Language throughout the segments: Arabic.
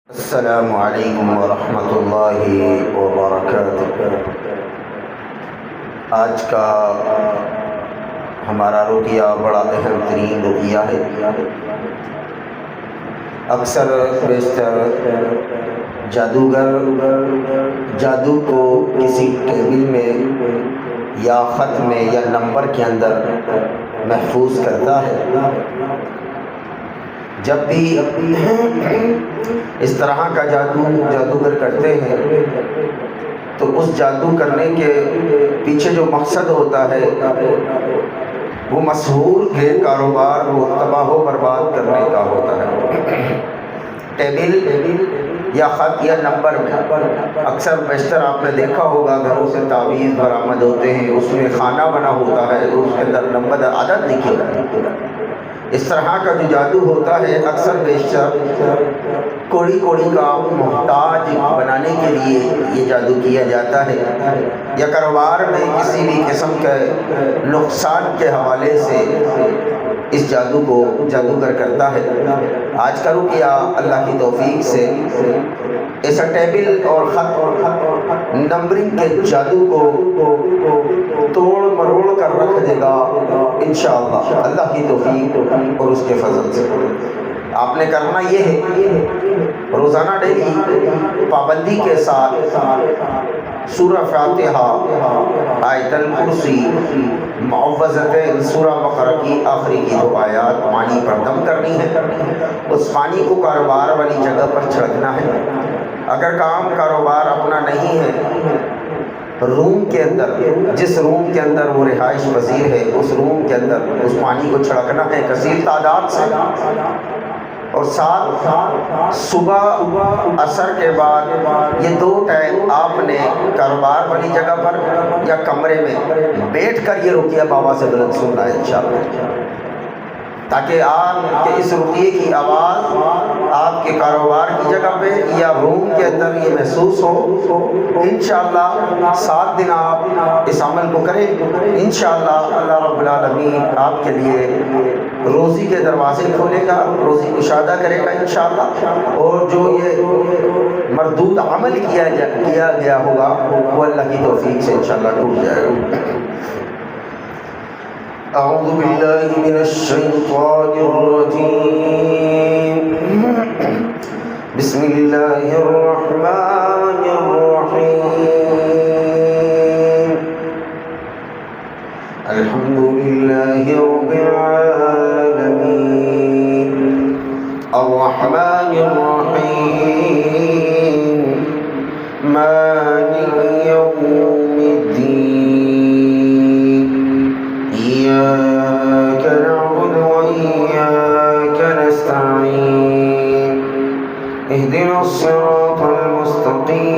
السلام علیکم ورحمۃ اللہ وبرکاتہ۔ آج کا ہمارا رقیہ بڑا اہم ترین رقیہ ہے۔ اکثر بیشتر جادوگر جادو کو کسی ٹیبل میں یا خط میں یا نمبر کے اندر محفوظ کرتا ہے۔ جب بھی اس طرح کا جادوگر کرتے ہیں تو اس جادو کرنے کے پیچھے جو مقصد ہوتا ہے وہ مسحور کے کاروبار کو تباہ و برباد کرنے کا ہوتا ہے۔ ٹیبل یا خط یا نمبر میں اکثر بیشتر آپ نے دیکھا ہوگا گھروں سے تعویذ برآمد ہوتے ہیں، اس میں خانہ بنا ہوتا ہے، اس کے اندر نمبر عدد لکھے ہوتے ہیں۔ اس طرح کا جو جادو ہوتا ہے اکثر بیشتر کوڑی کا محتاج بنانے کے لیے یہ جادو کیا جاتا ہے، یا کاروبار میں کسی بھی قسم کے نقصان کے حوالے سے اس جادو کو جادوگر کرتا ہے۔ آج کا رقیہ اللہ کی توفیق سے ایسا ٹیبل اور خط نمبرنگ کے جادو کو توڑ مروڑ کر رکھ دے گا انشاءاللہ، اللہ کی توفیق اور اس کے فضل سے۔ آپ نے کرنا یہ ہے، روزانہ ڈیلی پابندی کے ساتھ سورہ فاتحہ، آیت الکرسی، معوذتین، سورہ بقرہ کی آخری کی 2 آیات پانی پر دم کرنی ہے۔ اس پانی کو کاروبار والی جگہ پر چھڑکنا ہے۔ اگر کاروبار اپنا نہیں ہے، روم کے اندر، جس روم کے اندر وہ رہائش پذیر ہے اس روم کے اندر اس پانی کو چھڑکنا ہے کثیر تعداد سے، اور ساتھ صبح عصر کے بعد یہ 2 ٹائم آپ نے کاروبار والی جگہ پر یا کمرے میں بیٹھ کر یہ رقیہ بابا سے بلند سننا ہے انشاءاللہ، تاکہ آپ کے اس رقیے کی آواز آپ کے کاروبار کی جگہ پہ یا روم کے اندر یہ محسوس ہو۔ انشاءاللہ 7 دن آپ اس عمل کو کریں، انشاءاللہ اللہ رب العالمین آپ کے لیے روزی کے دروازے کھولے گا، روزی کشادہ کرے گا انشاءاللہ، اور جو یہ مردود عمل کیا گیا ہوگا وہ اللہ کی توفیق سے انشاءاللہ ٹوٹ جائے گا۔ اعوذ باللہ من الشیطان الرجیم، بسم اللہ الرحمن الرحیم، الحمدللہ رب العالمین، الرحمن الرحیم، مالک یوم الدین، إياك نعبد وإياك نستعين، اهدنا الصراط المستقيم،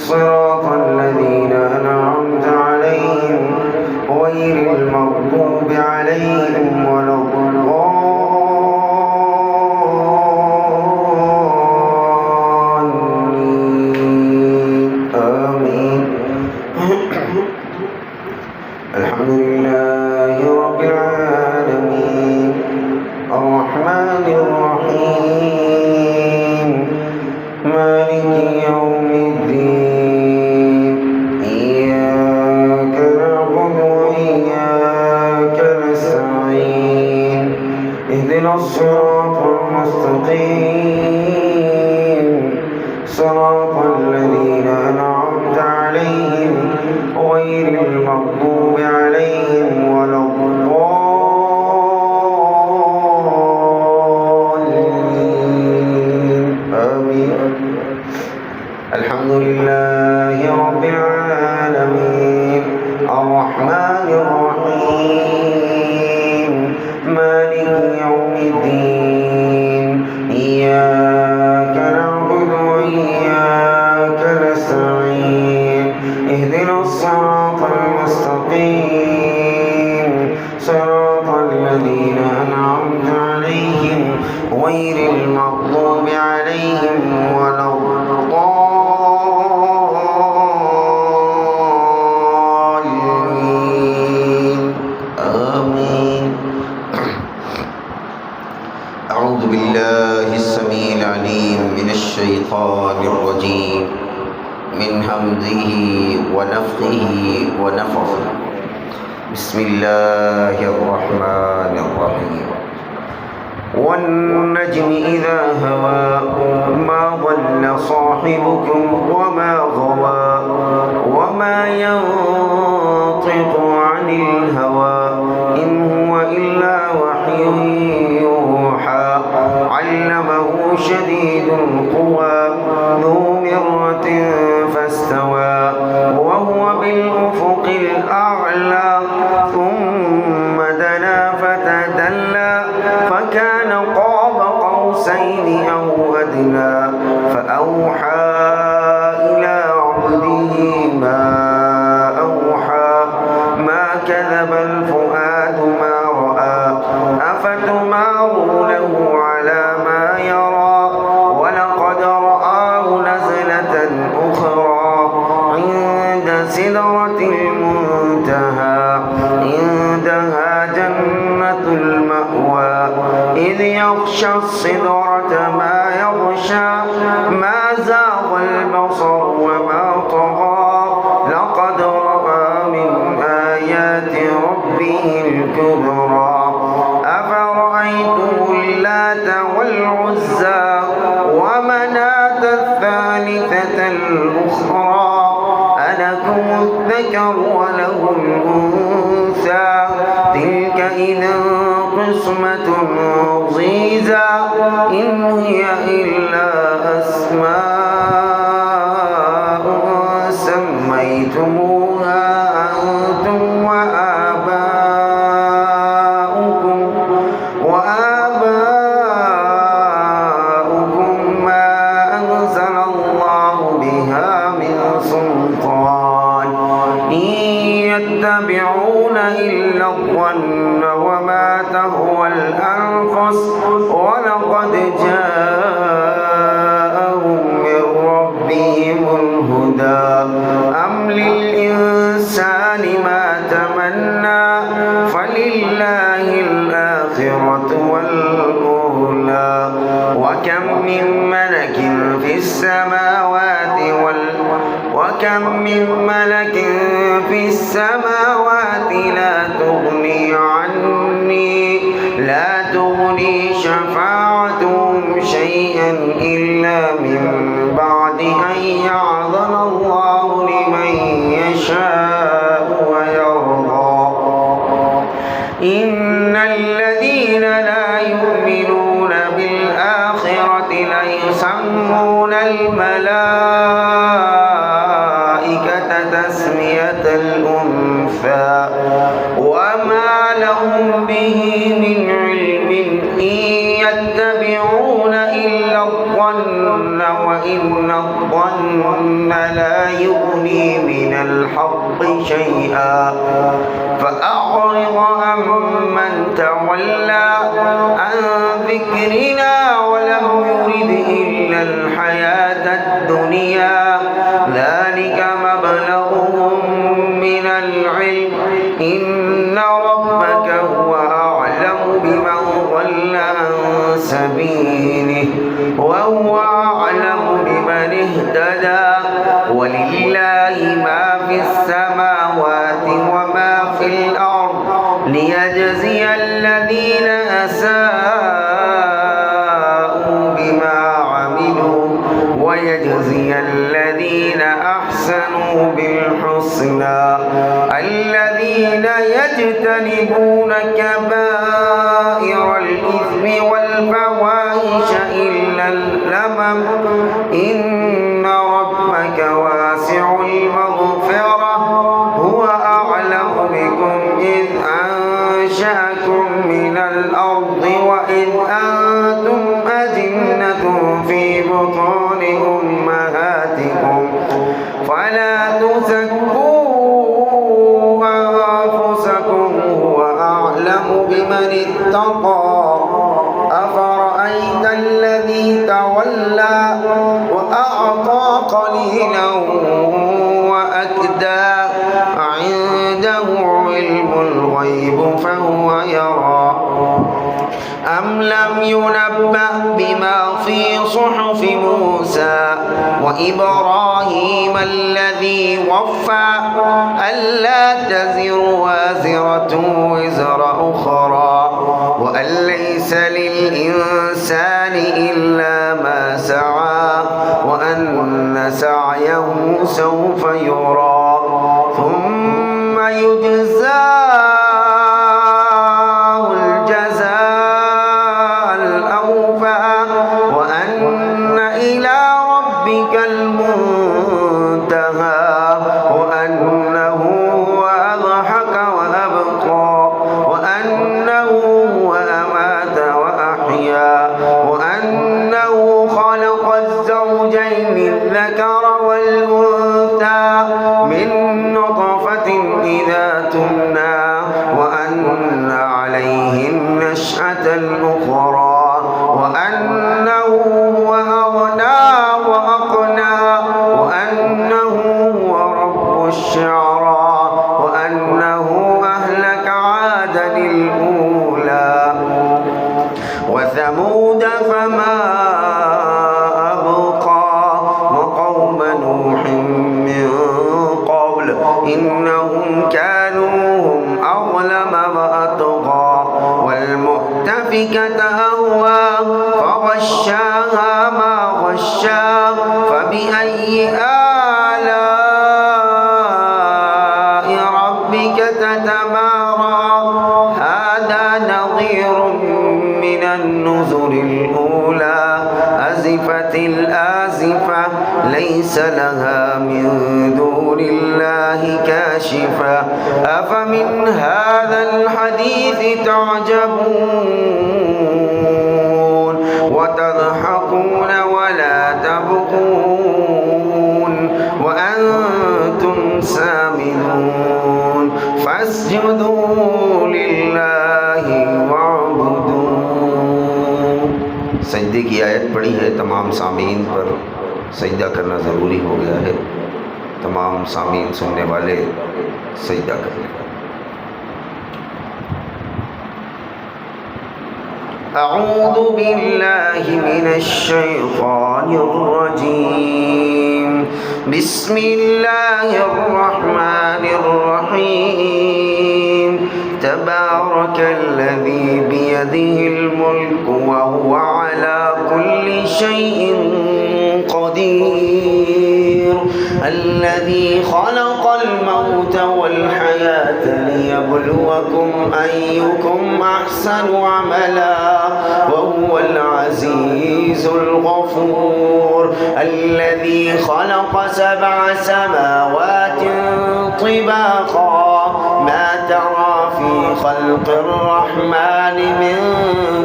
صراط الذين أنعمت عليهم غير المغضوب عليهم ولا الضالين، آمين۔ الحمد لله رب العالمين، الرحمن الرحيم، مالك يوم الدين، إياك نعبد وإياك نستعين، اهدنا الصراط المستقيم، صراط الذين أنعمت عليهم غير المغضوب عليهم ولا الضالين، آمين۔ الحمد لله رب العالمين، الرحمن الرحيم، مالك يوم الدين، إياك نعبد وإياك نستعين، اهدنا الصراط المستقيم، صراط الذين أنعمت عليهم غير المغضوب عليهم ولا الضالين، آمين۔ اعوذ باللہ الشيطان الرجيم من همزه ونفخه ونفخه بسم الله الرحمن الرحيم والنجم إذا هوى ما ضل صاحبكم وما غوى وما ينطق عن الهوى إن هو إلا وحي يوحى علمه شديد القوى ذو مرة فاستوى وهو بالأفق الأعلى ثم دنا فتدلى فكان قاب قوسين أو أدنى فأوحى إلى عبده ما أوحى ما كذب الفؤاد ما رأى أفتمارونه على ما يرى ولقد رآه نزلة أخرى عند سدرة المنتهى عندها جنة المأوى إذ يغشى الصدرة ما يغشى ما زاغ البصر وما طغى لقد رأى من آيات ربه الكبرى أفرأيتم اللات والعزى ومناة الثالثة الأخرى ألكم الذكر وله الأنثى تلك إذا قسمة ضيزى إن هي إلا أسماء سميتموها أنتم وآباؤكم ما أنزل الله بها من سلطان إن يتبعون إلا الظن وما تهوى الأنفس ولقد جاءهم من ربهم الهدى أم للإنسان ما تمنى فلله الآخرة والأولى وكم من ملك في السماوات لا تغني شفاعتهم شيئا إلا من بعد أن يأذن الله لمن يشاء ويرضى إن الذين لا يؤمنون بالآخرة ليسمون الملائكة تسمية الأنثى وما لهم به من علم إن يتبعون إلا الظن وإن الظن لا يغني من الحق شيئا فأعرض عمن تولى عن ذكرنا ولم يرد إلا الحياة الدنيا ذلك مبلغهم من العلم إن ربك هو أعلم بمن ضل عن سبيله وهو أعلم بمن اهتدى ولله ما في السماوات وما في الأرض ليجزي الذين أساءوا بما عملوا ويجزي الذين أحسنوا بالحسنى الذين يجتنبون كبائر الإثم والفواحش إلا اللمم إن ربك واسع المغفرة هو أعلم بكم إذ أنشأكم من الأرض وإذ أنتم أجنة في بطون أمهاتكم فلا تزكوا أنفسكم هو أعلم بمن اتقى أفرأيت الذي تولى وأعطى قليلا وأكدى عنده علم الغيب فهو يرى أم لم ينبأ بما في صحف موسى وإبراهيم الذي وفى ألا تزر وازرة وزر أخرى وأن ليس للإنسان إلا ما سعى وأن سعيه سوف يرى ثم يجزاه الجزاء الأوفى وأن إلى ربك المنتهى وأنه هو أضحك وأبقى وأنه هو أمات وأحيا وأنه خلق الزوجين الذكر والأنثى من نطفة إذا تمنى وأن عليه النشأة الأخرى وأنه هو أغنى وأقنى وأنه هو رب الشعرى وأنه أهلك عادا الأولى وثمود فما أبقى وقوم نوح من قبل إنهم كانوا هم أظلم وأطغى والمؤتفكة أهوى فغشاها ما غشا فبأي آلاء ربك تتمارى هذا نظير من النذر الأولى أزفت الآزفة ليس لها من دون الله كاشفة أفمن هذا الحديث تعجبون وتضحكون ولا تبكون وأنتم سامدون فاسجدوا لله واعبدوا। सजदे की आयत पढ़ी है, तमाम सामीन पर सजदा करना ज़रूरी हो गया है। तमाम सामीन सुनने वाले सजदा कर लें। अऊज़ु बिल्लाहि मिनश्शैतानिर्रजीम बिस्मिल्लाहिर्रहमानिर्रहीम तबारकल्लज़ी बियदिहिल मुल्कु व हुवा अला कुल्लि शैइन क़दीर الذي خلق الموت والحياة ليبلوكم أيكم أحسن عملا وهو العزيز الغفور الذي خلق 7 سماوات طباقا ما ترى في خلق الرحمن من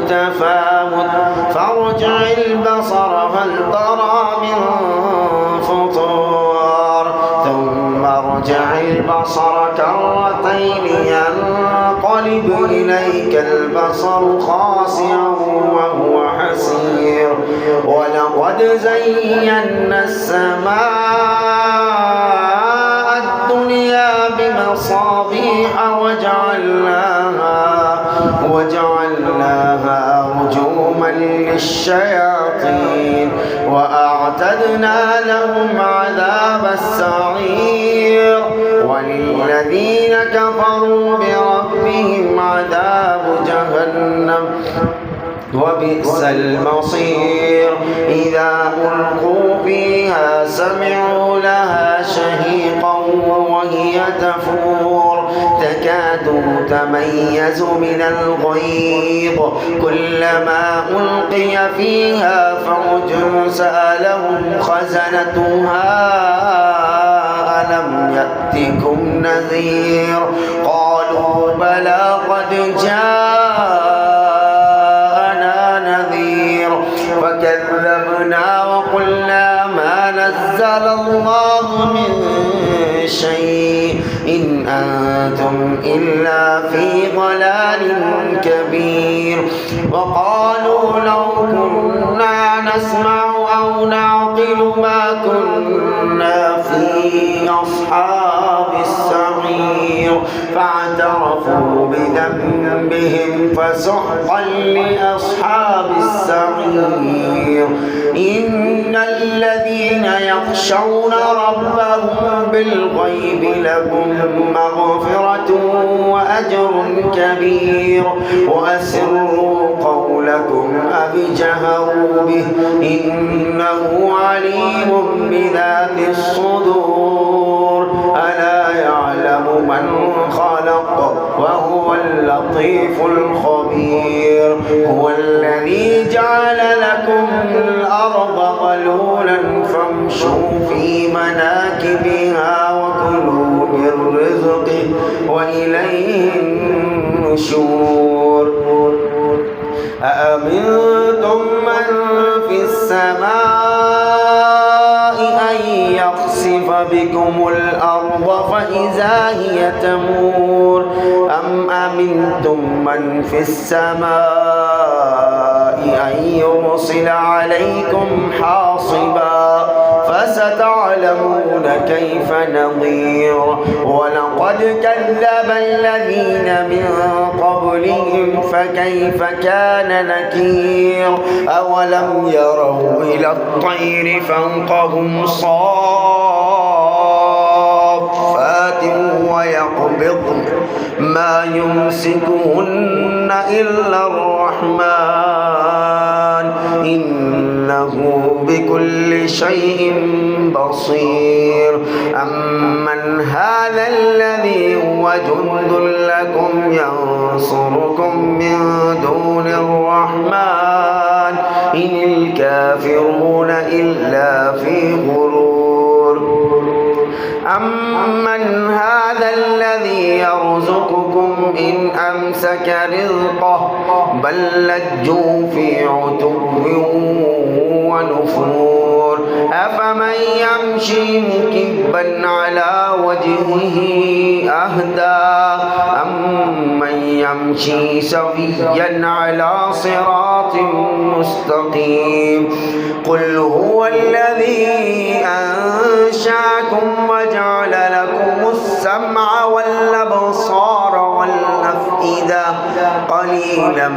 تفاوت فارجع البصر هل ترى من فطور ثم ارجع البصر كرتين ينقلب إليك البصر خاسئا وهو حسير ولقد زينا السماء الدنيا بمصابيح وجعلناها رجوما للشياطين وأعتدنا لهم عذاب السعير وللذين كفروا بربهم عذاب جهنم وبئس المصير إذا ألقوا فيها سمعوا لها شهيقا وهي تفور تكاد تميز من الغيظ كلما ألقي فيها فوج سألهم خزنتها ألم يأتكم نذير قالوا بلى قد جاءنا نذير فكذبنا وقلنا ما نزل الله من شيء إن أنتم إلا في ضلال كبير وقالوا لو كنا نسمع أو نعقل قيل ما كنا في أصحاب السعير فاعترفوا بذنبهم فسحقا لأصحاب السعير إن الذين يخشون ربهم بالغيب لهم مغفرة وأجر كبير وأسروا قولكم أو اجهروا به إنه عليم بذات الصدور ألا يعلم من خلق وهو اللطيف الخبير هو الذي جعل لكم الأرض ظلولا فامشوا في مناكبها وكلوا من رزقه وإليه النشور أأمنتم من في السماء أن يخسف بكم الأرض فإذا هي تمور أم أمنتم من في السماء أن يرسل عليكم حاصبا فستعلمون كيف نظير ولقد كذب الذين من قبلهم فكيف كان نكير أولم يروا إلى الطير فوقهم صافات ويقبضن ما يمسكهن إلا الرحمن إنه بكل شيء بصير أمن هذا الذي هو جند لكم ينصركم من دون الرحمن إن الكافرون إلا في غرور أمن هذا الذي يرزقكم إن أمسك رزقه بل لجوا في عتو ونفور أفمن يمشي مكبا على وجهه أهدى أمن يمشي سويا على صراط مستقيم قل هو الذي أنشأكم وجعل لكم السمع والأبصار والأفئدة قليلا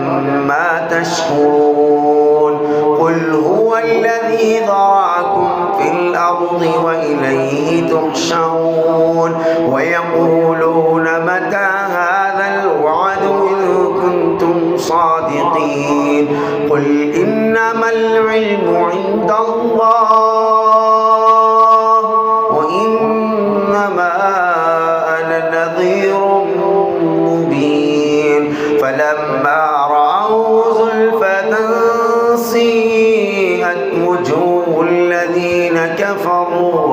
ما تشكرون قل هو الذي ذرأكم في الأرض وإليه تحشرون ويقولون متى هذا الوعد إن كنتم صادقين قل إنما العلم عند الله وإنما أنا نذير مبين فلما رأوا زلفة سيئت وجوه الذين كفروا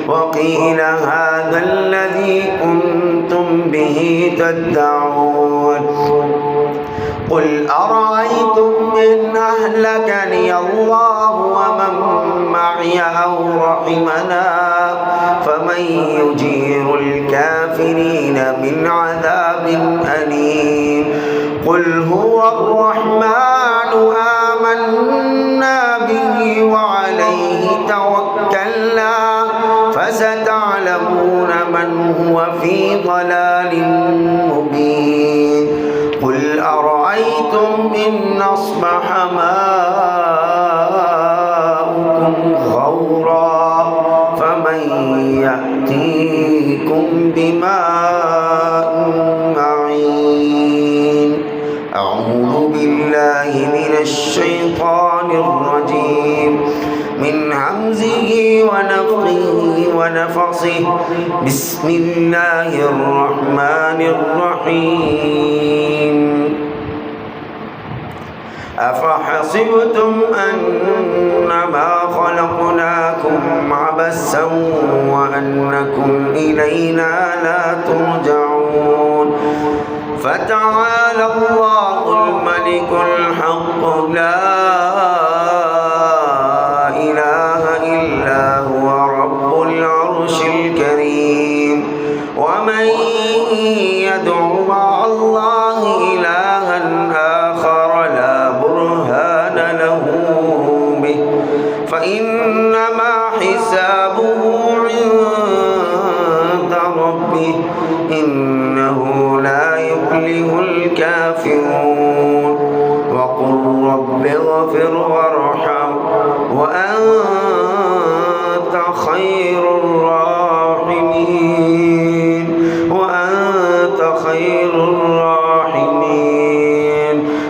وقيل هذا الذي كنتم به تدعون قل أرأيتم إن أهلكني الله ومن معي أو رحمنا فمن يجير الكافرين من عذاب أليم قل هو الرحمن آمنا به وعليه توكلنا فستعلمون من هو في ضلال مبين قل أرأيتم إن أصبح ماؤكم غورا فمن يأتيكم بماء معين أعوذ بالله من الشيطان الرجيم من همزه ونفخه ونفخه بسم الله الرحمن الرحيم أفحسبتم أنما خلقناكم عبثا وأنكم إلينا لا ترجعون فتعالى الله الملك الحق لا إله إلا هو رب العرش الكريم ومن يدع مع الله إلها آخر لا برهان له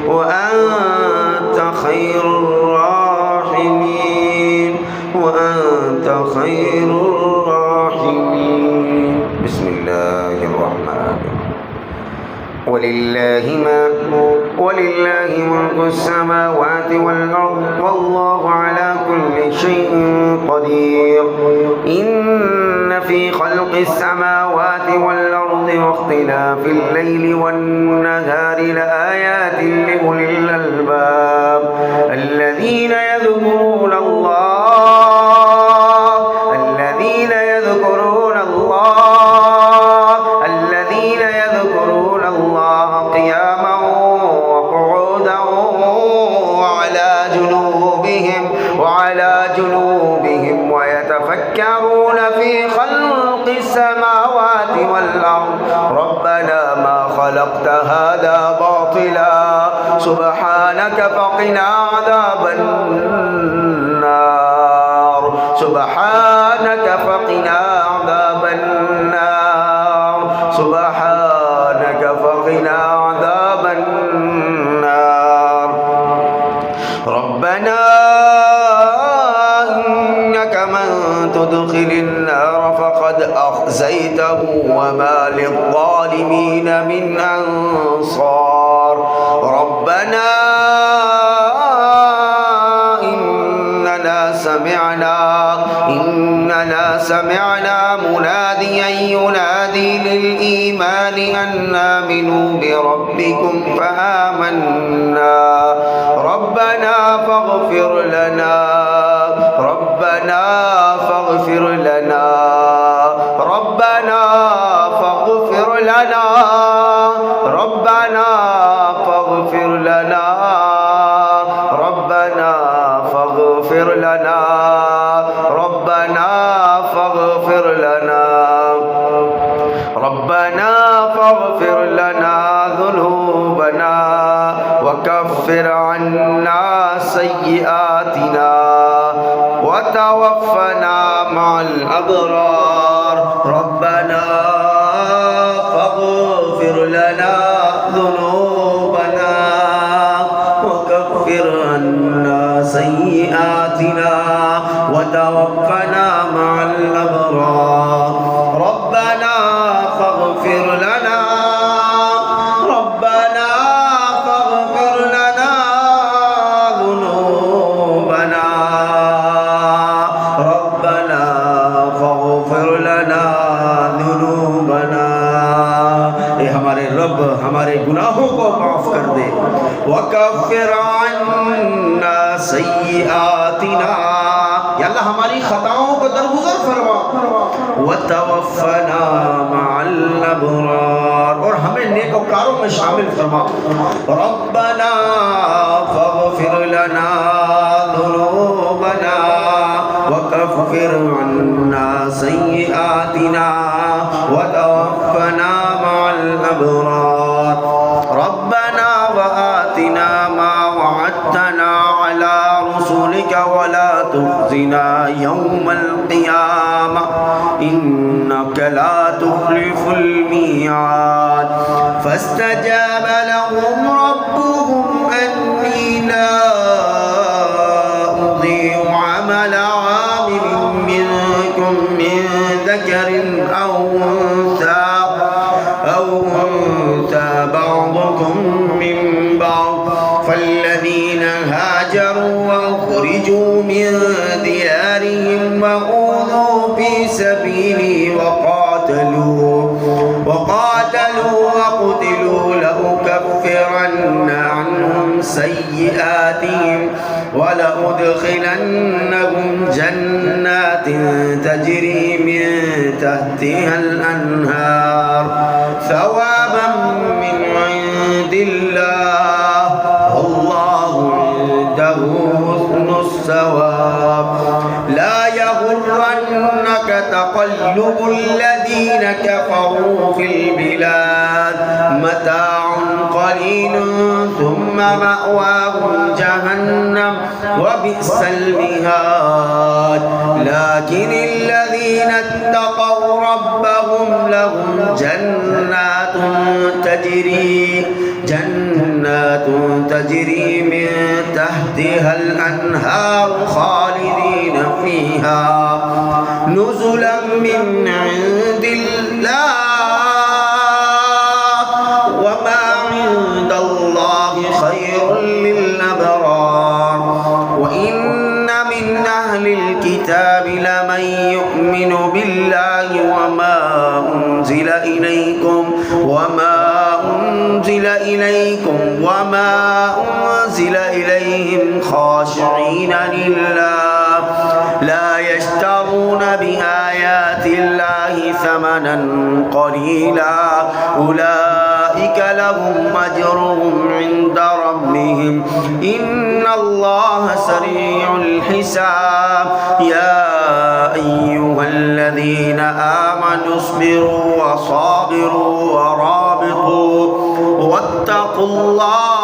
وأنت خير الراحمين وأنت خير الراحمين. بسم الله الرحمن الرحيم. ولله ملك السماوات والأرض والله على كل شيء قدير. إن في خلق السماوات والأرض واختلاف الليل والنهار لآيات لأولي الألباب الذين يذكرون الله قياما وقعودا وعلى جنوبهم ويتفكرون في خلق السماوات والأرض ربنا ما خلقت هذا باطلا سبحانك فقنا عذاب النار سبحانك فقنا عذاب النار سبحانك فقنا عذاب النار. ربنا إنك من تدخل النار فقد أخزيته وما للظالمين من أنصار. ربنا إننا سمعنا مناديا ينادي للإيمان أن آمنوا بربكم فآمنا ربنا فاغفر لنا ربنا فاغفر لنا ربنا فاغفر لنا ربنا فاغفر لنا ربنا فاغفر لنا ربنا فاغفر لنا ربنا فاغفر لنا ذنوبنا وكفر عنا سيئاتنا وتوفنا مع الأبرار. ربنا فاغفر لنا ذنوبنا وكفر عنا سيئاتنا وتوفنا مع الأبرار. ربنا فاغفر لنا ربنا فاغفر لنا ذنوبنا ربنا فاغفر لنا ذنوبنا. اے ہمارے رب ہمارے گناہوں کو معاف کر دے. وکفر عنا سیئاتنا یا اللہ ہماری خطاؤں کو درگزر فرما. وتوفنا مع الابرار اور ہمیں نیکوکاروں میں شامل فرما. ربنا فاغفر لنا ذنوبنا وكفر عنا سيئاتنا وتوفنا مع الأبرار. ربنا وآتنا ما وعدتنا على رسلك ولا تخزنا يوم القيامة إنك لا تخلف الميعاد. فاستجاب لهم ربهم أني لا أضيع عمل عامل منكم من ذكر أو أنثى بعضكم من بعض. فالذين هاجروا وأخرجوا من ديارهم وأوذوا في سبيلي وقاتلوا وقتلوا لأكفرن عنهم سيئاتهم ولأدخلنهم جنات تجري من تحتها الأنهار ثوابا من عند الله والله عنده حسن الثواب. لا يغرنك تقلب الذين كفروا في البلاد متاع قليل ثم مأواهم جهنم وبئس المهاد. لكن الذين اتقوا ربهم لهم جنات جنات تجري من تحتها الأنهار خالدين فيها نزلا من عند الله وما عند الله خير للأبرار وإن من أهل الكتاب لمن يؤمن بالله وما أنزل إليكم وما أنزل إليهم خاشعين لله لا يشترون بآيات الله ثمنا قليلا أولئك لهم أجرهم عند ربهم إن الله سريع الحساب يا أيها الذين آمنوا اصبروا وصابروا ورابطوا واتقوا الله